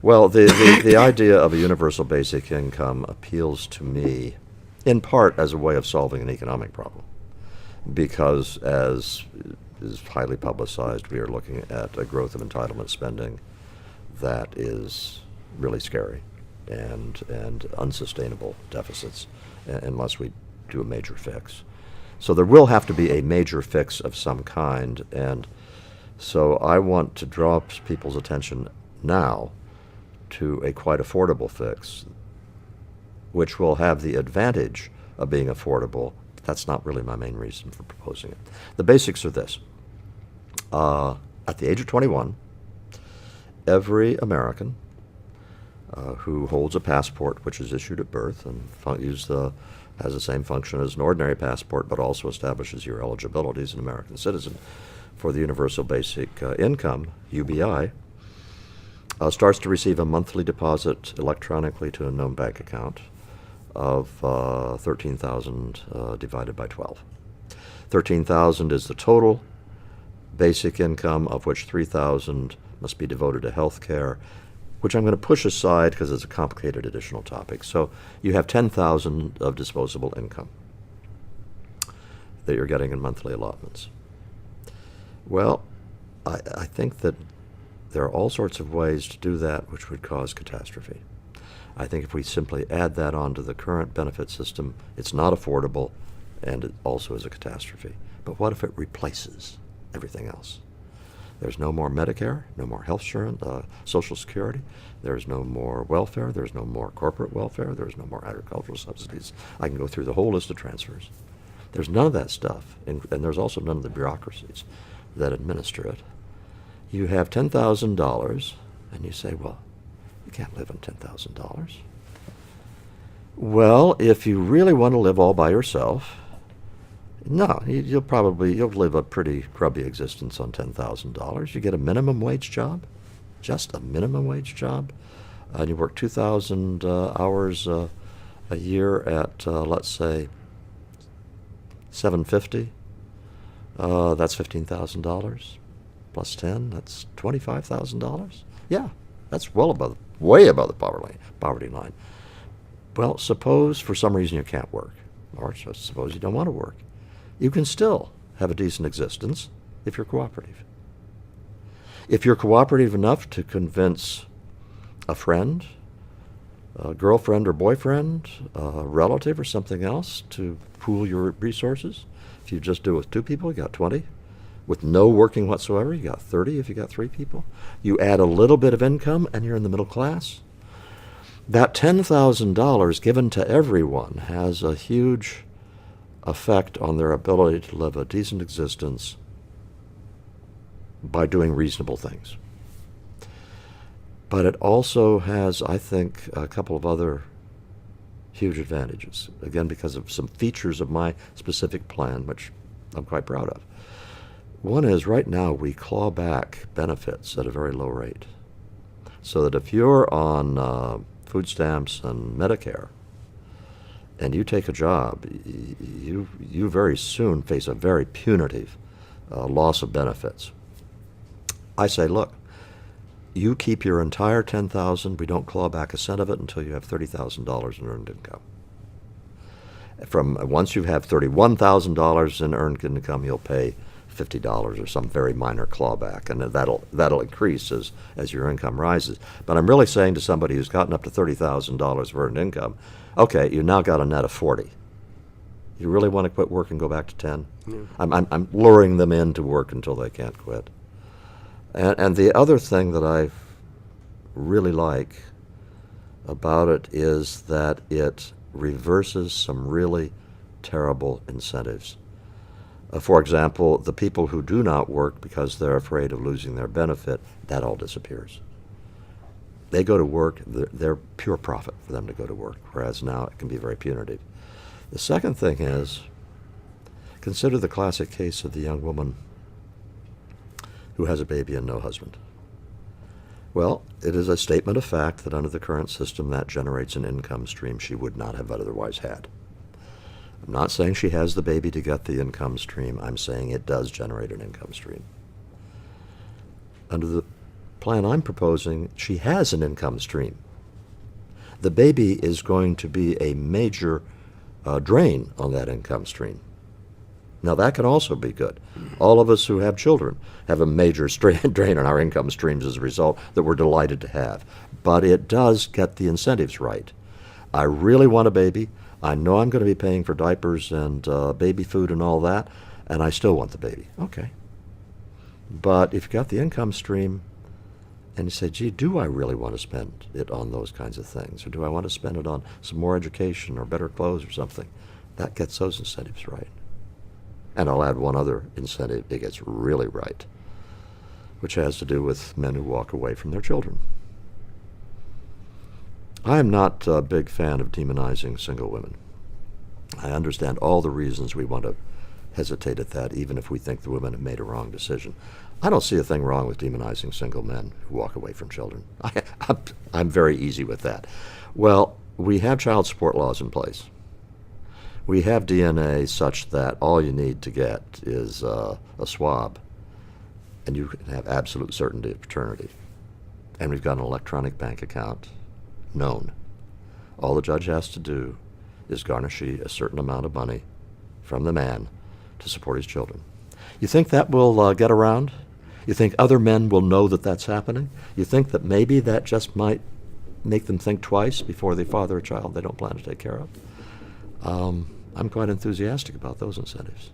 Well, the idea of a universal basic income appeals to me in part as a way of solving an economic problem. Because, as is highly publicized, we are looking at a growth of entitlement spending that is really scary and unsustainable deficits unless we do a major fix. So there will have to be a major fix of some kind, and so I want to draw people's attention now to a quite affordable fix, which will have the advantage of being affordable. That's not really my main reason for proposing it. The basics are this. At the age of 21, every American who holds a passport which is issued at birth and has the same function as an ordinary passport, but also establishes your eligibility as an American citizen for the Universal Basic Income, UBI, starts to receive a monthly deposit electronically to a known bank account of $13,000 divided by 12. $13,000 is the total basic income, of which $3,000 must be devoted to health care, which I'm going to push aside because it's a complicated additional topic. So you have $10,000 of disposable income that you're getting in monthly allotments. Well, I think that there are all sorts of ways to do that which would cause catastrophe. I think if we simply add that onto the current benefit system, it's not affordable and it also is a catastrophe. But what if it replaces everything else? There's no more Medicare, no more health insurance, Social Security. There's no more welfare. There's no more corporate welfare. There's no more agricultural subsidies. I can go through the whole list of transfers. There's none of that stuff, and there's also none of the bureaucracies that administer it. You have $10,000, and you say, well, you can't live on $10,000. Well, if you really want to live all by yourself, no, you'll live a pretty grubby existence on $10,000. You get a minimum wage job, just a minimum wage job, and you work 2,000 hours a year at, let's say, $750. That's $15,000 plus 10. That's $25,000. Yeah, that's way above the poverty line. Well, suppose for some reason you can't work, or suppose you don't want to work. You can still have a decent existence if you're cooperative. If you're cooperative enough to convince a friend, a girlfriend or boyfriend, a relative or something else to pool your resources, if you just do it with 2 people, you got 20. With no working whatsoever, you got 30 if you got 3 people. You add a little bit of income and you're in the middle class. That $10,000 given to everyone has a huge effect on their ability to live a decent existence by doing reasonable things. But it also has, I think, a couple of other huge advantages, again, because of some features of my specific plan, which I'm quite proud of. One is right now we claw back benefits at a very low rate, so that if you're on food stamps and Medicare, and you take a job, you very soon face a very punitive loss of benefits. I say, look, you keep your entire $10,000. We don't claw back a cent of it until you have $30,000 in earned income. Once you have $31,000 in earned income, you'll pay $50 or some very minor clawback, and that'll increase as your income rises. But I'm really saying to somebody who's gotten up to $30,000 of earned income, okay, you now got a net of 40. You really want to quit work and go back to 10? Yeah. I'm luring them in to work until they can't quit. And the other thing that I really like about it is that it reverses some really terrible incentives. For example, the people who do not work because they're afraid of losing their benefit, that all disappears. They go to work, they're pure profit for them to go to work, whereas now it can be very punitive. The second thing is, consider the classic case of the young woman who has a baby and no husband. Well, it is a statement of fact that under the current system that generates an income stream she would not have otherwise had. I'm not saying she has the baby to get the income stream. I'm saying it does generate an income stream. Under the plan I'm proposing, she has an income stream. The baby is going to be a major drain on that income stream. Now, that can also be good. All of us who have children have a major drain on our income streams as a result that we're delighted to have. But it does get the incentives right. I really want a baby. I know I'm going to be paying for diapers and baby food and all that, and I still want the baby. Okay. But if you've got the income stream and you say, gee, do I really want to spend it on those kinds of things? Or do I want to spend it on some more education or better clothes or something? That gets those incentives right. And I'll add one other incentive it gets really right, which has to do with men who walk away from their children. I am not a big fan of demonizing single women. I understand all the reasons we want to hesitate at that, even if we think the women have made a wrong decision. I don't see a thing wrong with demonizing single men who walk away from children. I'm very easy with that. Well, we have child support laws in place. We have DNA such that all you need to get is a swab, and you can have absolute certainty of paternity. And we've got an electronic bank account known. All the judge has to do is garnish a certain amount of money from the man to support his children. You think that will get around? You think other men will know that that's happening? You think that maybe that just might make them think twice before they father a child they don't plan to take care of? I'm quite enthusiastic about those incentives.